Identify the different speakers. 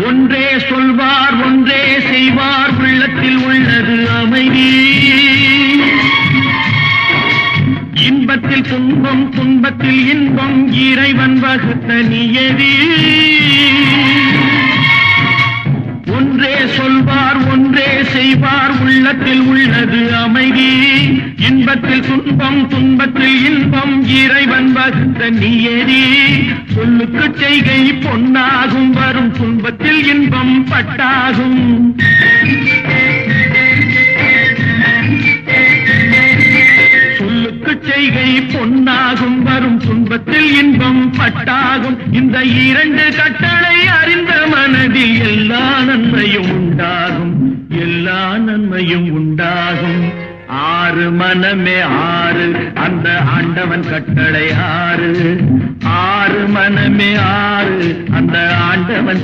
Speaker 1: ஒன்றே சொல்வார் ஒன்றே செய்வார் உள்ளத்தில் உள்ளது அமைதி. இன்பத்தில் துன்பம் துன்பத்தில் இன்பம் இறைவன் வகுத்த நியதி. ஒன்றே சொல்வார் ஒன்றே செய்வார் உள்ளத்தில் உள்ளது அமைதி. இன்பத்தில் துன்பம் துன்பத்தில் இன்பம் இறைவன் வகுத்த நியதி. சொல்லுக்கு செய்கை பொன்னாகும் வரும் துன்பத்தில் இன்பம் பட்டாகும். சொல்லுக்கு செய்கை பொன்னாகும் வரும் துன்பத்தில் இன்பம் பட்டாகும். இந்த இரண்டு கட்டளை அறிந்த மனதில் எல்லா நன்மையும் உண்டாகும், எல்லா நன்மையும் உண்டாகும். ஆறு மனமே ஆறு, அந்த ஆண்டவன் கட்டளை ஆறு. ஆறு மனமே ஆறு, அந்த ஆண்டவன்